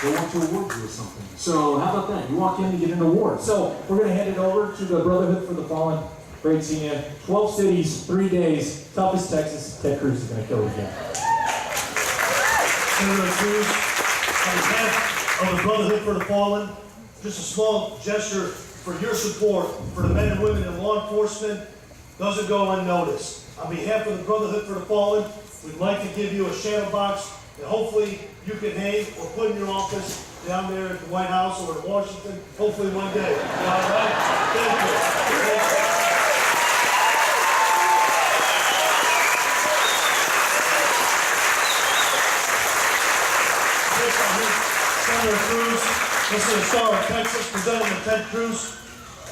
they want to award you with something. So how about that? You walk in and get an award. So we're going to hand it over to the Brotherhood for the Fallen. Great seeing you. 12 cities, 3 days, toughest Texas. Ted Cruz is going to kill it again. Senator Cruz, on behalf of the Brotherhood for the Fallen, just a small gesture for your support for the men and women in law enforcement doesn't go unnoticed. On behalf of the Brotherhood for the Fallen, we'd like to give you a shadow box that hopefully you can hang or put in your office down there at the White House or in Washington, hopefully one day. All right? Thank you. Senator Cruz, this is the Star of Texas, presenting to Ted Cruz.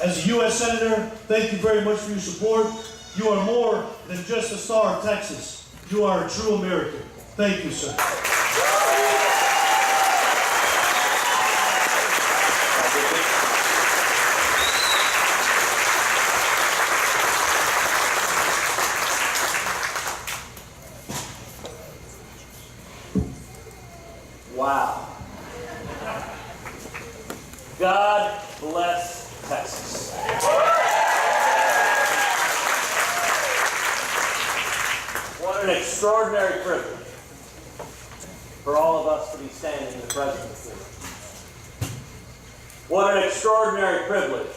As a U.S. Senator, thank you very much for your support. You are more than just a Star of Texas. You are a true American. Thank you, sir. Wow. God bless Texas. What an extraordinary privilege for all of us to be standing in the presence of you. What an extraordinary privilege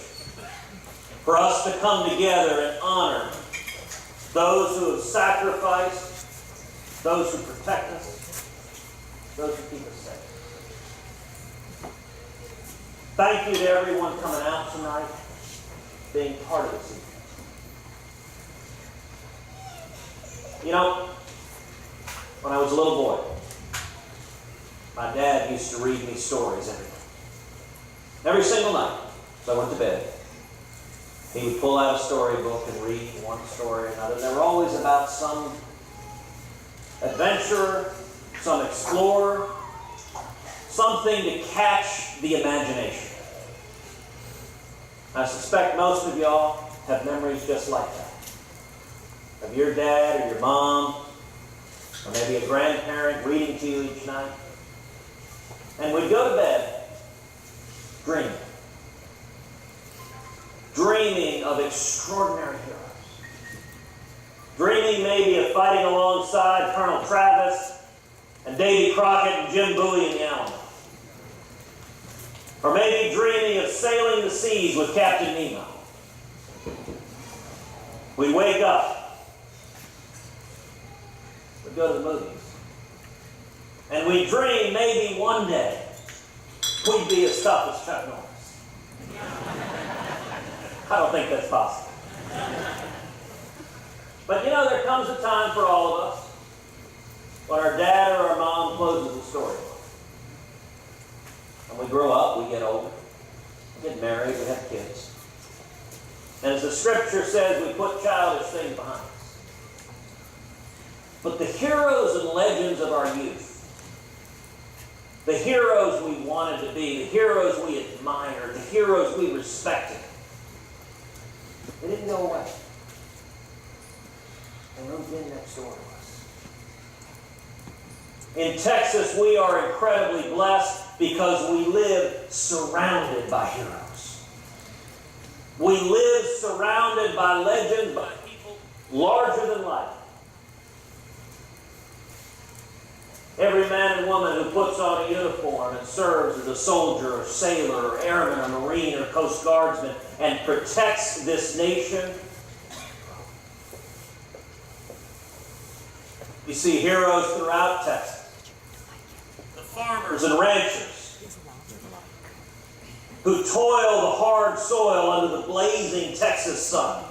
for us to come together and honor those who have sacrificed, those who protect us, those who keep us safe. Thank you to everyone coming out tonight, being part of this evening. You know, when I was a little boy, my dad used to read me stories every night. Every single night, as I went to bed, he would pull out a storybook and read one story or another. They were always about some adventurer, some explorer, something to catch the imagination. I suspect most of y'all have memories just like that. Of your dad or your mom, or maybe a grandparent reading to you each night. And we'd go to bed dreaming. Dreaming of extraordinary heroes. Dreaming maybe of fighting alongside Colonel Travis and Davy Crockett and Jim Bowie in the Alamo. Or maybe dreaming of sailing the seas with Captain Nemo. We'd wake up. We'd go to the movies. And we'd dream maybe one day we'd be as tough as Chuck Norris. I don't think that's possible. But you know, there comes a time for all of us when our dad or our mom closes the story. And we grow up, we get older, we get married, we have kids. And as the scripture says, we put childish things behind us. But the heroes and legends of our youth, the heroes we wanted to be, the heroes we admired, the heroes we respected, they didn't go away. They moved in next door to us. In Texas, we are incredibly blessed because we live surrounded by heroes. We live surrounded by legends, by people larger than life. Every man and woman who puts on a uniform and serves as a soldier or sailor or airman or marine or coast guardsman and protects this nation. You see heroes throughout Texas. The farmers and ranchers who toil the hard soil under the blazing Texas sun,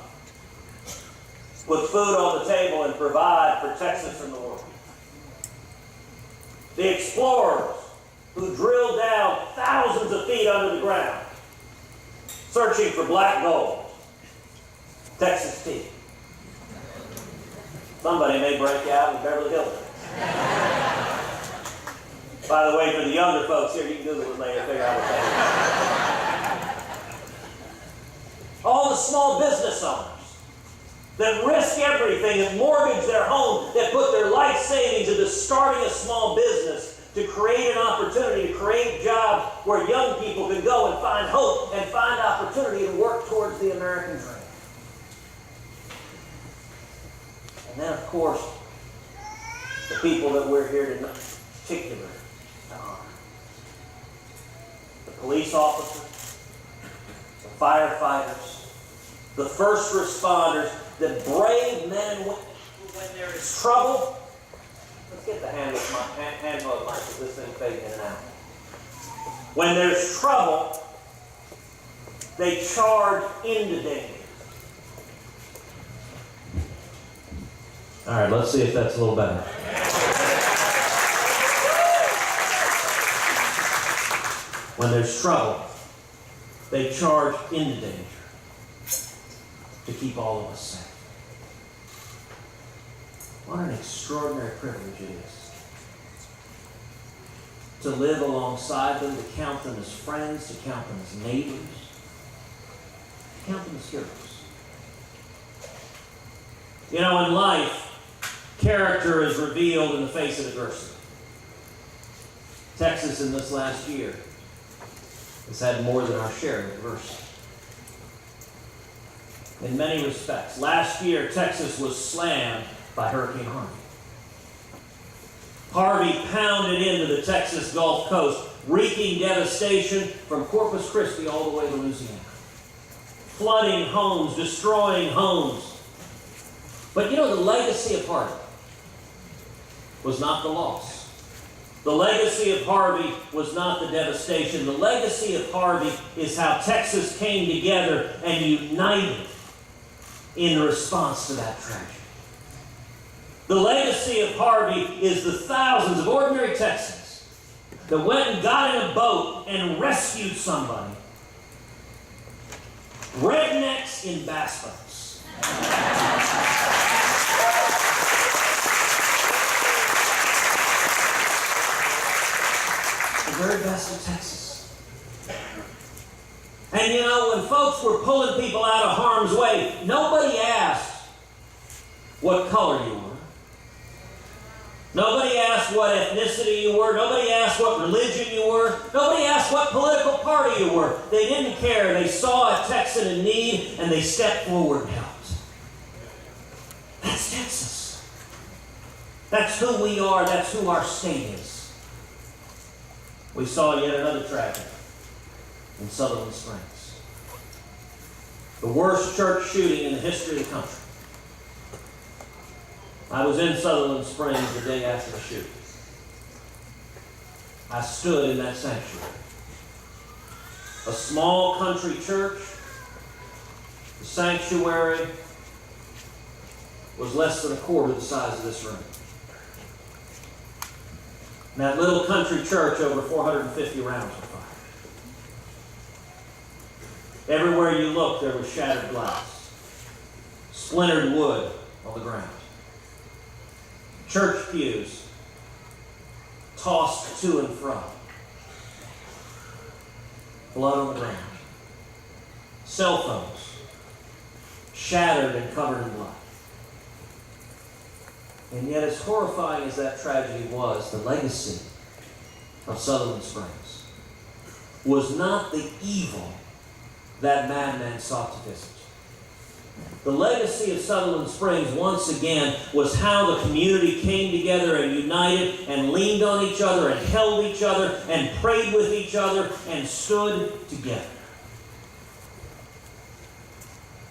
put food on the table and provide for Texas and the world. The explorers who drill down thousands of feet under the ground, searching for black gold, Texas tea. Somebody may break out in Beverly Hills. By the way, for the younger folks here, you can Google it later and figure out what that is. All the small business owners that risk everything and mortgage their home, that put their life savings into starting a small business to create an opportunity, to create jobs where young people can go and find hope and find opportunity and work towards the American dream. And then, of course, the people that we're here to particular to honor. The police officers, the firefighters, the first responders, the brave men and women who, when there is trouble, let's get the hand mode mic because this thing fades in and out. When there's trouble, they charge into danger. All right, let's see if that's a little better. When there's trouble, they charge into danger to keep all of us safe. What an extraordinary privilege it is to live alongside them, to count them as friends, to count them as neighbors, to count them as heroes. You know, in life, character is revealed in the face of adversity. Texas in this last year has had more than our share of adversity. In many respects, last year Texas was slammed by Hurricane Harvey. Harvey pounded into the Texas Gulf Coast, wreaking devastation from Corpus Christi all the way to Louisiana. Flooding homes, destroying homes. But you know, the legacy of Harvey was not the loss. The legacy of Harvey was not the devastation. The legacy of Harvey is how Texas came together and united in response to that tragedy. The legacy of Harvey is the thousands of ordinary Texans that went and got in a boat and rescued somebody. Rednecks in bass boats. The very best of Texas. And you know, when folks were pulling people out of harm's way, nobody asked what color you were. Nobody asked what ethnicity you were. Nobody asked what religion you were. Nobody asked what political party you were. They didn't care. They saw a Texan in need and they stepped forward and helped. That's Texas. That's who we are. That's who our state is. We saw yet another tragedy in Sutherland Springs. The worst church shooting in the history of the country. I was in Sutherland Springs the day after the shooting. I stood in that sanctuary. A small country church. The sanctuary was less than a quarter the size of this room. In that little country church, over 450 rounds were fired. Everywhere you looked, there was shattered glass, splintered wood on the ground. Church pews tossed to and fro. Blood on the ground. Cell phones shattered and covered in blood. And yet, as horrifying as that tragedy was, the legacy of Sutherland Springs was not the evil that madman sought to visit. The legacy of Sutherland Springs, once again, was how the community came together and united and leaned on each other and held each other and prayed with each other and stood together.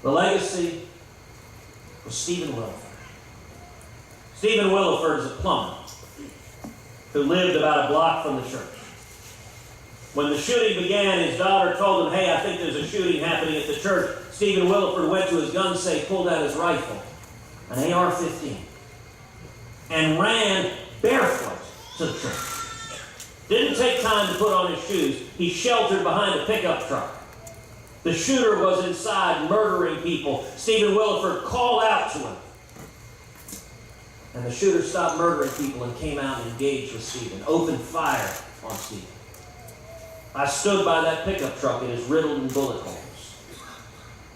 The legacy was Stephen Williford. Stephen Williford is a plumber who lived about a block from the church. When the shooting began, his daughter told him, "Hey, I think there's a shooting happening at the church." Stephen Williford went to his gun safe, pulled out his rifle, an AR-15, and ran barefoot to the church. Didn't take time to put on his shoes. He sheltered behind a pickup truck. The shooter was inside murdering people. Stephen Williford called out to him. And the shooter stopped murdering people and came out and engaged with Stephen, opened fire on Stephen. I stood by that pickup truck. It is riddled in bullet holes.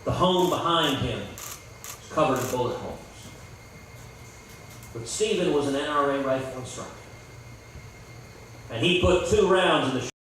The home behind him is covered in bullet holes. But Stephen was an NRA rifle instructor. and he put 2 rounds in the